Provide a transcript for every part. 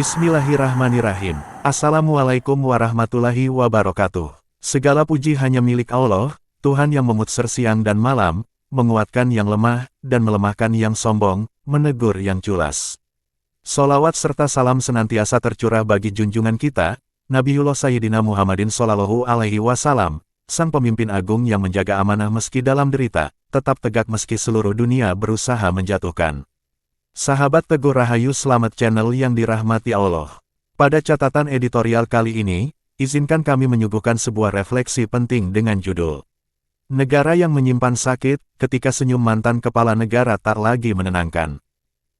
Bismillahirrahmanirrahim. Assalamualaikum warahmatullahi wabarakatuh. Segala puji hanya milik Allah, Tuhan yang memutar siang dan malam, menguatkan yang lemah, dan melemahkan yang sombong, menegur yang culas. Sholawat serta salam senantiasa tercurah bagi junjungan kita, Nabiullah Sayyidina Muhammadin Shallallahu Alaihi Wasallam, sang pemimpin agung yang menjaga amanah meski dalam derita, tetap tegak meski seluruh dunia berusaha menjatuhkan. Sahabat Teguh Rahayu Selamat Channel yang dirahmati Allah. Pada catatan editorial kali ini, izinkan kami menyuguhkan sebuah refleksi penting dengan judul Negara yang menyimpan sakit, ketika senyum mantan kepala negara tak lagi menenangkan.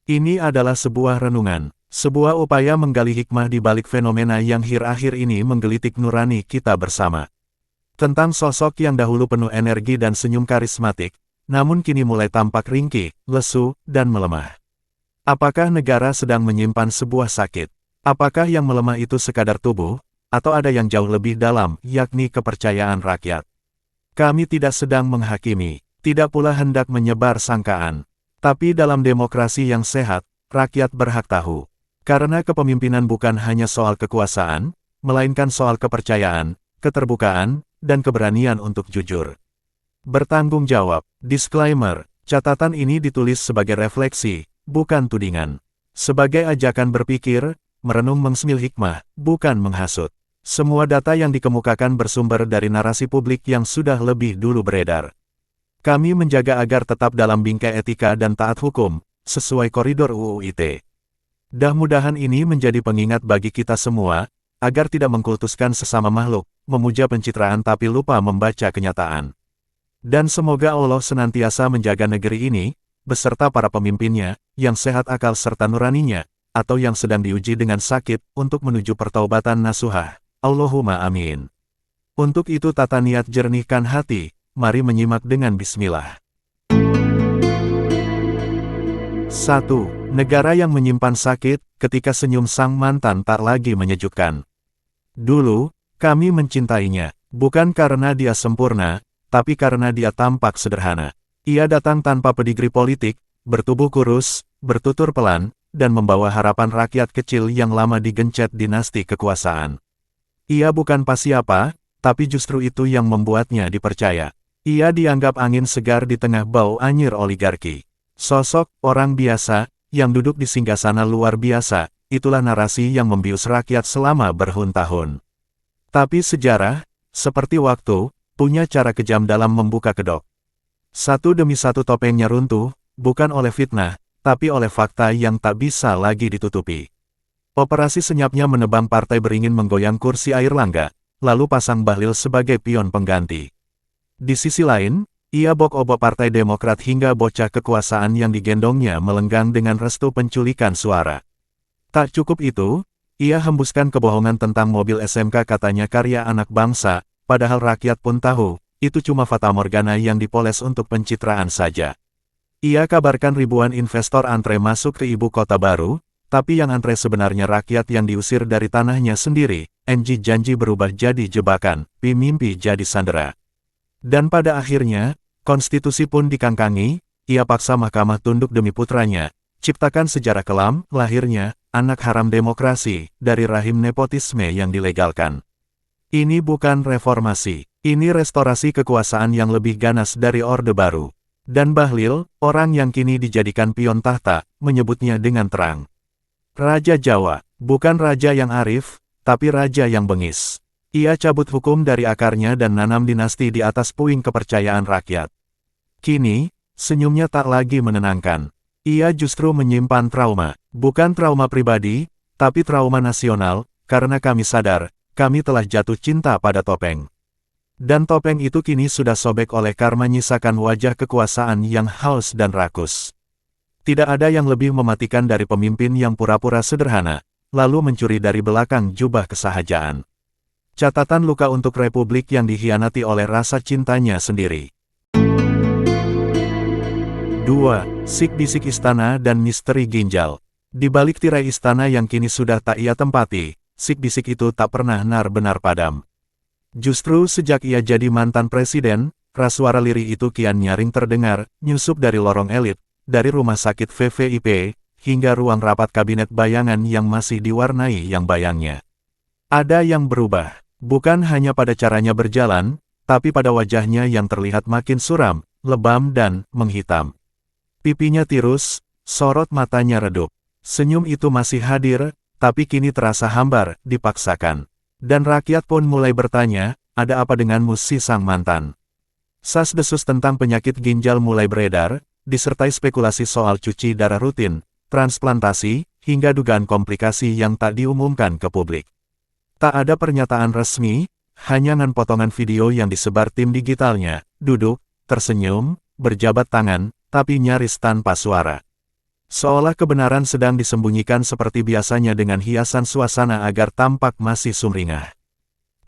Ini adalah sebuah renungan, sebuah upaya menggali hikmah di balik fenomena yang akhir-akhir ini menggelitik nurani kita bersama. Tentang sosok yang dahulu penuh energi dan senyum karismatik, namun kini mulai tampak ringkih, lesu, dan melemah. Apakah negara sedang menyimpan sebuah sakit? Apakah yang melemah itu sekadar tubuh, atau ada yang jauh lebih dalam, yakni kepercayaan rakyat? Kami tidak sedang menghakimi, tidak pula hendak menyebar sangkaan. Tapi dalam demokrasi yang sehat, rakyat berhak tahu. Karena kepemimpinan bukan hanya soal kekuasaan, melainkan soal kepercayaan, keterbukaan, dan keberanian untuk jujur. Bertanggung jawab. Disclaimer, catatan ini ditulis sebagai refleksi, bukan tudingan. Sebagai ajakan berpikir, merenung mengemil hikmah, bukan menghasut. Semua data yang dikemukakan bersumber dari narasi publik yang sudah lebih dulu beredar. Kami menjaga agar tetap dalam bingkai etika dan taat hukum, sesuai koridor UU ITE. Mudah-mudahan ini menjadi pengingat bagi kita semua, agar tidak mengkultuskan sesama makhluk, memuja pencitraan tapi lupa membaca kenyataan. Dan semoga Allah senantiasa menjaga negeri ini, beserta para pemimpinnya, yang sehat akal serta nuraninya, atau yang sedang diuji dengan sakit, untuk menuju pertaubatan nasuhah. Allahumma amin. Untuk itu tata niat jernihkan hati, mari menyimak dengan bismillah. 1. Negara yang menyimpan sakit, ketika senyum sang mantan tak lagi menyejukkan. Dulu, kami mencintainya, bukan karena dia sempurna, tapi karena dia tampak sederhana. Ia datang tanpa pedigri politik, bertubuh kurus, bertutur pelan, dan membawa harapan rakyat kecil yang lama digencet dinasti kekuasaan. Ia bukan pasiapa, tapi justru itu yang membuatnya dipercaya. Ia dianggap angin segar di tengah bau anyir oligarki. Sosok orang biasa, yang duduk di singgasana luar biasa, itulah narasi yang membius rakyat selama bertahun-tahun. Tapi sejarah, seperti waktu, punya cara kejam dalam membuka kedok. Satu demi satu topengnya runtuh, bukan oleh fitnah, tapi oleh fakta yang tak bisa lagi ditutupi. Operasi senyapnya menebang partai beringin menggoyang kursi Airlangga, lalu pasang Bahlil sebagai pion pengganti. Di sisi lain, ia bok-obok Partai Demokrat hingga bocah kekuasaan yang digendongnya melenggang dengan restu penculikan suara. Tak cukup itu, ia hembuskan kebohongan tentang mobil SMK katanya karya anak bangsa, padahal rakyat pun tahu, itu cuma fatamorgana yang dipoles untuk pencitraan saja. Ia kabarkan ribuan investor antre masuk ke ibu kota baru, tapi yang antre sebenarnya rakyat yang diusir dari tanahnya sendiri. Janji berubah jadi jebakan, mimpi jadi sandera. Dan pada akhirnya, konstitusi pun dikangkangi, ia paksa mahkamah tunduk demi putranya, ciptakan sejarah kelam, lahirnya, anak haram demokrasi, dari rahim nepotisme yang dilegalkan. Ini bukan reformasi. Ini restorasi kekuasaan yang lebih ganas dari Orde Baru. Dan Bahlil, orang yang kini dijadikan pion tahta, menyebutnya dengan terang. Raja Jawa, bukan raja yang arif, tapi raja yang bengis. Ia cabut hukum dari akarnya dan nanam dinasti di atas puing kepercayaan rakyat. Kini, senyumnya tak lagi menenangkan. Ia justru menyimpan trauma, bukan trauma pribadi, tapi trauma nasional, karena kami sadar, kami telah jatuh cinta pada topeng. Dan topeng itu kini sudah sobek oleh karma menyisakan wajah kekuasaan yang haus dan rakus. Tidak ada yang lebih mematikan dari pemimpin yang pura-pura sederhana, lalu mencuri dari belakang jubah kesahajaan. Catatan luka untuk republik yang dikhianati oleh rasa cintanya sendiri. 2. Sik-bisik istana dan misteri ginjal. Di balik tirai istana yang kini sudah tak ia tempati, sik-bisik itu tak pernah benar-benar padam. Justru sejak ia jadi mantan presiden, rasuara lirih itu kian nyaring terdengar, nyusup dari lorong elit, dari rumah sakit VVIP, hingga ruang rapat kabinet bayangan yang masih diwarnai yang bayangnya. Ada yang berubah, bukan hanya pada caranya berjalan, tapi pada wajahnya yang terlihat makin suram, lebam dan menghitam. Pipinya tirus, sorot matanya redup. Senyum itu masih hadir, tapi kini terasa hambar, dipaksakan. Dan rakyat pun mulai bertanya, ada apa denganmu si sang mantan? Sas-desus tentang penyakit ginjal mulai beredar, disertai spekulasi soal cuci darah rutin, transplantasi, hingga dugaan komplikasi yang tak diumumkan ke publik. Tak ada pernyataan resmi, hanya potongan video yang disebar tim digitalnya, duduk, tersenyum, berjabat tangan, tapi nyaris tanpa suara. Seolah kebenaran sedang disembunyikan seperti biasanya dengan hiasan suasana agar tampak masih sumringah.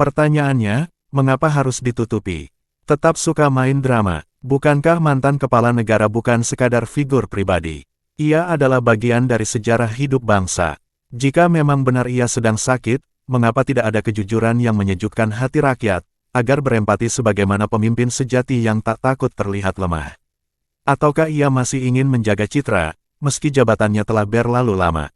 Pertanyaannya, mengapa harus ditutupi? Tetap suka main drama, bukankah mantan kepala negara bukan sekadar figur pribadi? Ia adalah bagian dari sejarah hidup bangsa. Jika memang benar ia sedang sakit, mengapa tidak ada kejujuran yang menyejukkan hati rakyat, agar berempati sebagaimana pemimpin sejati yang tak takut terlihat lemah? Ataukah ia masih ingin menjaga citra, meski jabatannya telah berlalu lama?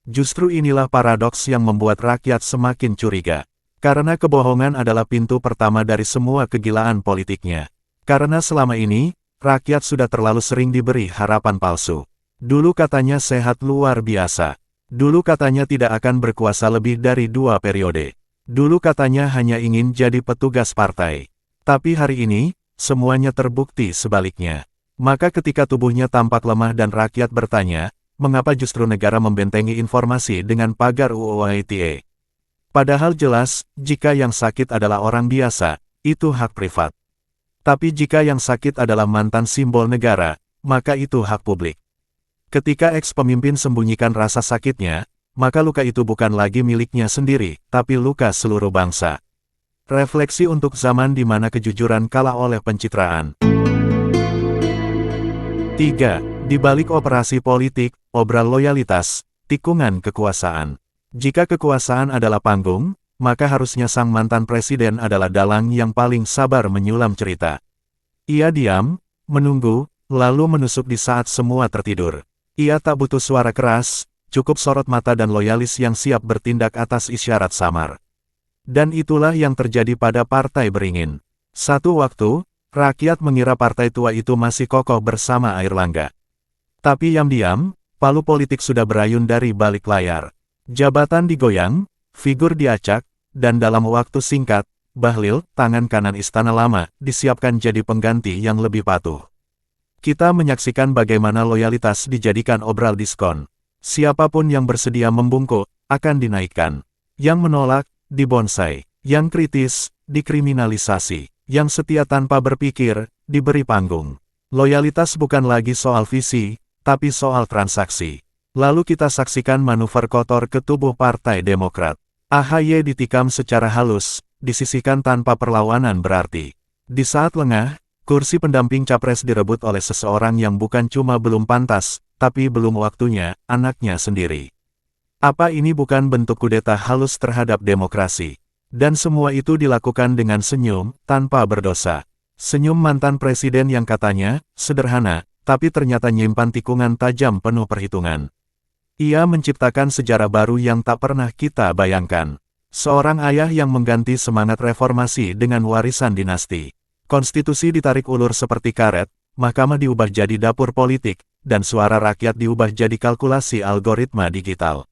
Justru inilah paradoks yang membuat rakyat semakin curiga. Karena kebohongan adalah pintu pertama dari semua kegilaan politiknya. Karena selama ini, rakyat sudah terlalu sering diberi harapan palsu. Dulu katanya sehat luar biasa. Dulu katanya tidak akan berkuasa lebih dari 2 periode. Dulu katanya hanya ingin jadi petugas partai. Tapi hari ini, semuanya terbukti sebaliknya. Maka ketika tubuhnya tampak lemah dan rakyat bertanya, mengapa justru negara membentengi informasi dengan pagar UU ITE? Padahal jelas, jika yang sakit adalah orang biasa, itu hak privat. Tapi jika yang sakit adalah mantan simbol negara, maka itu hak publik. Ketika eks-pemimpin sembunyikan rasa sakitnya, maka luka itu bukan lagi miliknya sendiri, tapi luka seluruh bangsa. Refleksi untuk zaman di mana kejujuran kalah oleh pencitraan. 3. Di balik operasi politik, obral loyalitas, tikungan kekuasaan. Jika kekuasaan adalah panggung, maka harusnya sang mantan presiden adalah dalang yang paling sabar menyulam cerita. Ia diam, menunggu, lalu menusuk di saat semua tertidur. Ia tak butuh suara keras, cukup sorot mata dan loyalis yang siap bertindak atas isyarat samar. Dan itulah yang terjadi pada Partai Beringin. Satu waktu, rakyat mengira partai tua itu masih kokoh bersama Airlangga. Tapi diam-diam, palu politik sudah berayun dari balik layar. Jabatan digoyang, figur diacak, dan dalam waktu singkat, Bahlil, tangan kanan Istana Lama, disiapkan jadi pengganti yang lebih patuh. Kita menyaksikan bagaimana loyalitas dijadikan obral diskon. Siapapun yang bersedia membungkuk, akan dinaikkan. Yang menolak, dibonsai. Yang kritis, dikriminalisasi. Yang setia tanpa berpikir, diberi panggung. Loyalitas bukan lagi soal visi, tapi soal transaksi. Lalu kita saksikan manuver kotor ke tubuh Partai Demokrat. AHY ditikam secara halus, disisihkan tanpa perlawanan berarti. Di saat lengah, kursi pendamping capres direbut oleh seseorang yang bukan cuma belum pantas, tapi belum waktunya, anaknya sendiri. Apa ini bukan bentuk kudeta halus terhadap demokrasi? Dan semua itu dilakukan dengan senyum, tanpa berdosa. Senyum mantan presiden yang katanya sederhana, tapi ternyata nyimpan tikungan tajam penuh perhitungan. Ia menciptakan sejarah baru yang tak pernah kita bayangkan. Seorang ayah yang mengganti semangat reformasi dengan warisan dinasti. Konstitusi ditarik ulur seperti karet, mahkamah diubah jadi dapur politik, dan suara rakyat diubah jadi kalkulasi algoritma digital.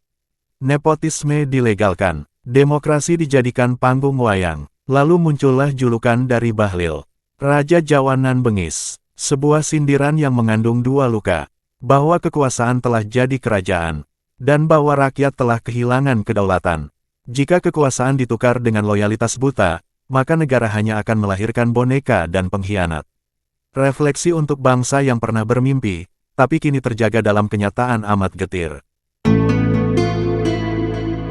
Nepotisme dilegalkan, demokrasi dijadikan panggung wayang, lalu muncullah julukan dari Bahlil. Raja Jawanan Bengis, sebuah sindiran yang mengandung dua luka. Bahwa kekuasaan telah jadi kerajaan, dan bahwa rakyat telah kehilangan kedaulatan. Jika kekuasaan ditukar dengan loyalitas buta, maka negara hanya akan melahirkan boneka dan pengkhianat. Refleksi untuk bangsa yang pernah bermimpi, tapi kini terjaga dalam kenyataan amat getir.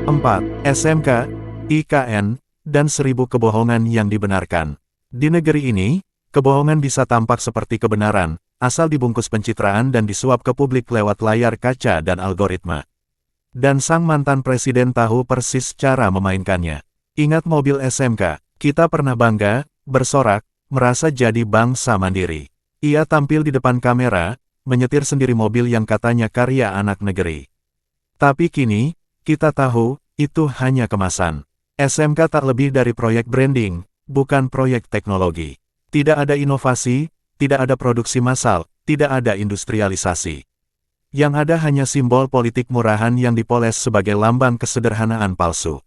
4. SMK, IKN, dan 1000 kebohongan yang dibenarkan. Di negeri ini, kebohongan bisa tampak seperti kebenaran, asal dibungkus pencitraan dan disuap ke publik lewat layar kaca dan algoritma. Dan sang mantan presiden tahu persis cara memainkannya. Ingat mobil SMK, kita pernah bangga, bersorak, merasa jadi bangsa mandiri. Ia tampil di depan kamera, menyetir sendiri mobil yang katanya karya anak negeri. Tapi kini, kita tahu, itu hanya kemasan. SMK tak lebih dari proyek branding, bukan proyek teknologi. Tidak ada inovasi, tidak ada produksi massal, tidak ada industrialisasi. Yang ada hanya simbol politik murahan yang dipoles sebagai lambang kesederhanaan palsu.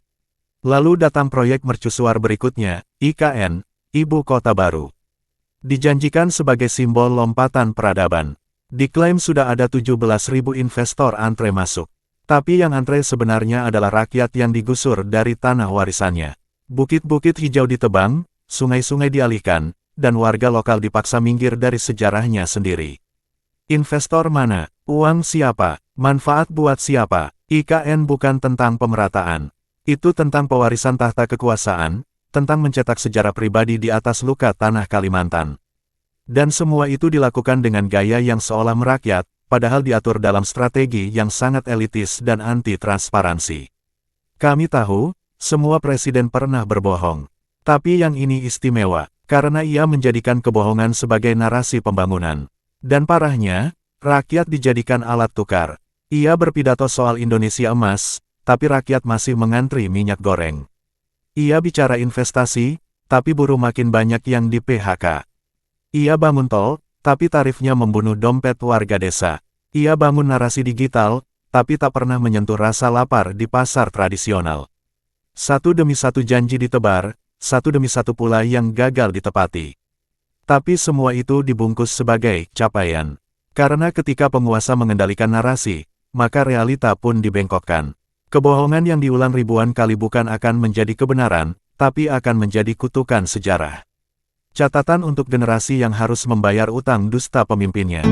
Lalu datang proyek mercusuar berikutnya, IKN, Ibu Kota Baru. Dijanjikan sebagai simbol lompatan peradaban. Diklaim sudah ada 17.000 investor antre masuk. Tapi yang antre sebenarnya adalah rakyat yang digusur dari tanah warisannya. Bukit-bukit hijau ditebang, sungai-sungai dialihkan, dan warga lokal dipaksa minggir dari sejarahnya sendiri. Investor mana? Uang siapa? Manfaat buat siapa? IKN bukan tentang pemerataan. Itu tentang pewarisan tahta kekuasaan, tentang mencetak sejarah pribadi di atas luka tanah Kalimantan. Dan semua itu dilakukan dengan gaya yang seolah merakyat, padahal diatur dalam strategi yang sangat elitis dan anti-transparansi. Kami tahu, semua presiden pernah berbohong. Tapi yang ini istimewa, karena ia menjadikan kebohongan sebagai narasi pembangunan. Dan parahnya, rakyat dijadikan alat tukar. Ia berpidato soal Indonesia emas, tapi rakyat masih mengantri minyak goreng. Ia bicara investasi, tapi buruh makin banyak yang di PHK. Ia bangun tol, tapi tarifnya membunuh dompet warga desa. Ia bangun narasi digital, tapi tak pernah menyentuh rasa lapar di pasar tradisional. Satu demi satu janji ditebar, satu demi satu pula yang gagal ditepati. Tapi semua itu dibungkus sebagai capaian. Karena ketika penguasa mengendalikan narasi, maka realita pun dibengkokkan. Kebohongan yang diulang ribuan kali bukan akan menjadi kebenaran, tapi akan menjadi kutukan sejarah. Catatan untuk generasi yang harus membayar utang dusta pemimpinnya.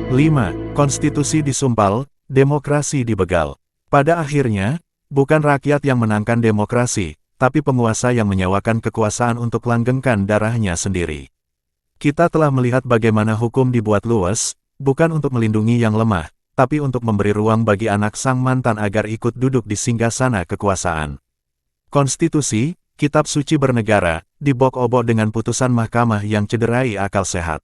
5. Konstitusi disumpal, demokrasi dibegal. Pada akhirnya, bukan rakyat yang menangkan demokrasi, tapi penguasa yang menyewakan kekuasaan untuk langgengkan darahnya sendiri. Kita telah melihat bagaimana hukum dibuat luas, bukan untuk melindungi yang lemah, tapi untuk memberi ruang bagi anak sang mantan agar ikut duduk di singgasana kekuasaan. Konstitusi, kitab suci bernegara, dibok-obok dengan putusan mahkamah yang cederai akal sehat.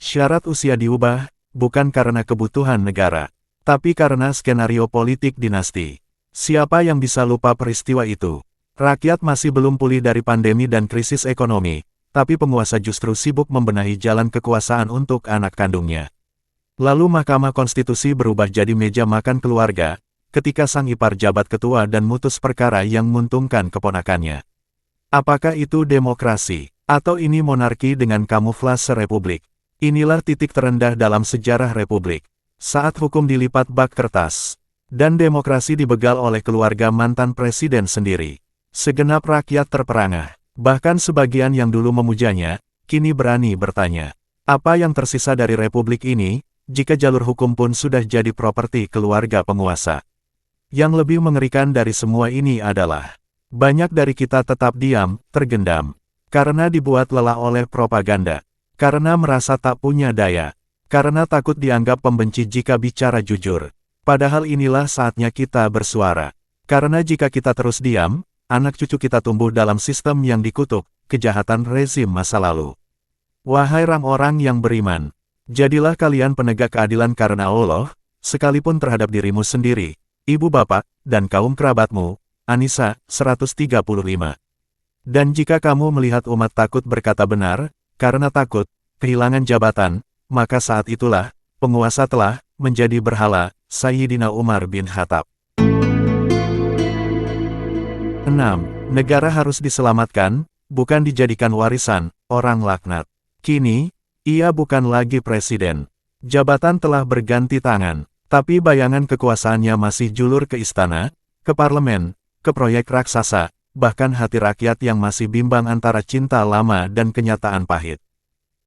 Syarat usia diubah, bukan karena kebutuhan negara, tapi karena skenario politik dinasti. Siapa yang bisa lupa peristiwa itu? Rakyat masih belum pulih dari pandemi dan krisis ekonomi, tapi penguasa justru sibuk membenahi jalan kekuasaan untuk anak kandungnya. Lalu Mahkamah Konstitusi berubah jadi meja makan keluarga, ketika sang ipar jabat ketua dan mutus perkara yang menguntungkan keponakannya. Apakah itu demokrasi? Atau ini monarki dengan kamuflase republik? Inilah titik terendah dalam sejarah republik. Saat hukum dilipat bak kertas, dan demokrasi dibegal oleh keluarga mantan presiden sendiri. Segenap rakyat terperangah. Bahkan sebagian yang dulu memujanya, kini berani bertanya. Apa yang tersisa dari republik ini, jika jalur hukum pun sudah jadi properti keluarga penguasa? Yang lebih mengerikan dari semua ini adalah, banyak dari kita tetap diam, tergendam, karena dibuat lelah oleh propaganda, karena merasa tak punya daya, karena takut dianggap pembenci jika bicara jujur. Padahal inilah saatnya kita bersuara. Karena jika kita terus diam, anak cucu kita tumbuh dalam sistem yang dikutuk, kejahatan rezim masa lalu. Wahai orang-orang yang beriman, jadilah kalian penegak keadilan karena Allah, sekalipun terhadap dirimu sendiri, ibu bapak, dan kaum kerabatmu. An-Nisa, 135. Dan jika kamu melihat umat takut berkata benar, karena takut, kehilangan jabatan, maka saat itulah, penguasa telah menjadi berhala. Sayyidina Umar bin Khattab. 6. Negara harus diselamatkan, bukan dijadikan warisan orang laknat. Kini, ia bukan lagi presiden. Jabatan telah berganti tangan, tapi bayangan kekuasaannya masih julur ke istana, ke parlemen, ke proyek raksasa, bahkan hati rakyat yang masih bimbang antara cinta lama dan kenyataan pahit.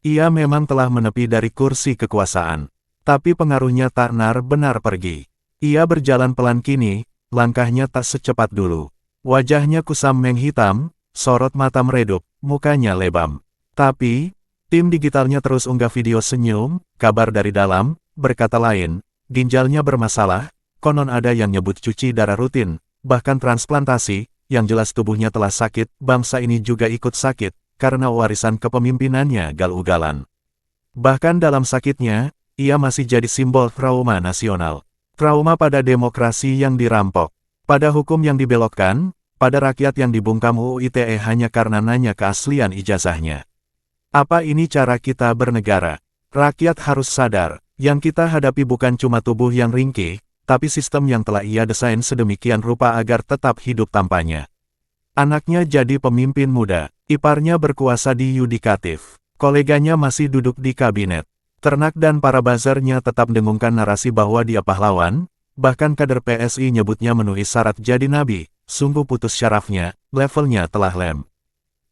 Ia memang telah menepi dari kursi kekuasaan. Tapi pengaruhnya tak benar pergi. Ia berjalan pelan kini, langkahnya tak secepat dulu. Wajahnya kusam menghitam, sorot mata meredup, mukanya lebam. Tapi, tim digitalnya terus unggah video senyum, kabar dari dalam, berkata lain, ginjalnya bermasalah, konon ada yang nyebut cuci darah rutin, bahkan transplantasi, yang jelas tubuhnya telah sakit, bangsa ini juga ikut sakit, karena warisan kepemimpinannya gal-ugalan. Bahkan dalam sakitnya, ia masih jadi simbol trauma nasional. Trauma pada demokrasi yang dirampok, pada hukum yang dibelokkan, pada rakyat yang dibungkam UU ITE hanya karena nanya keaslian ijazahnya. Apa ini cara kita bernegara? Rakyat harus sadar, yang kita hadapi bukan cuma tubuh yang ringkih, tapi sistem yang telah ia desain sedemikian rupa agar tetap hidup tanpanya. Anaknya jadi pemimpin muda, iparnya berkuasa di yudikatif, koleganya masih duduk di kabinet. Ternak dan para buzzernya tetap dengungkan narasi bahwa dia pahlawan, bahkan kader PSI nyebutnya memenuhi syarat jadi nabi, sungguh putus syarafnya, levelnya telah lem.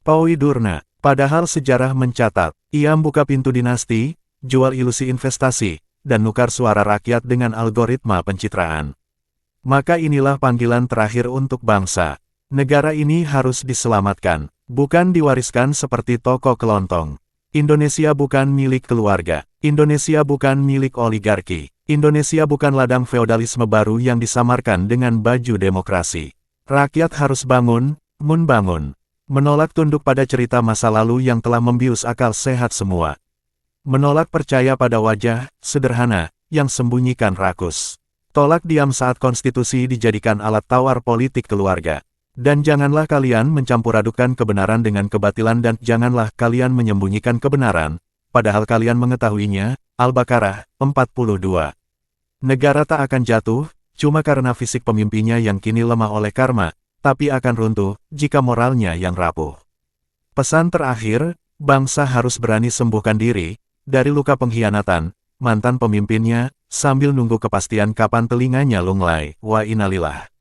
Paui Durna, padahal sejarah mencatat, ia buka pintu dinasti, jual ilusi investasi, dan nukar suara rakyat dengan algoritma pencitraan. Maka inilah panggilan terakhir untuk bangsa. Negara ini harus diselamatkan, bukan diwariskan seperti toko kelontong. Indonesia bukan milik keluarga, Indonesia bukan milik oligarki, Indonesia bukan ladang feodalisme baru yang disamarkan dengan baju demokrasi. Rakyat harus bangun, bangun. Menolak tunduk pada cerita masa lalu yang telah membius akal sehat semua. Menolak percaya pada wajah sederhana yang sembunyikan rakus. Tolak diam saat konstitusi dijadikan alat tawar politik keluarga. Dan janganlah kalian mencampuradukan kebenaran dengan kebatilan dan janganlah kalian menyembunyikan kebenaran, padahal kalian mengetahuinya. Al-Baqarah 42. Negara tak akan jatuh, cuma karena fisik pemimpinnya yang kini lemah oleh karma, tapi akan runtuh jika moralnya yang rapuh. Pesan terakhir, bangsa harus berani sembuhkan diri dari luka pengkhianatan mantan pemimpinnya, sambil nunggu kepastian kapan telinganya lunglai. Wa innalillah.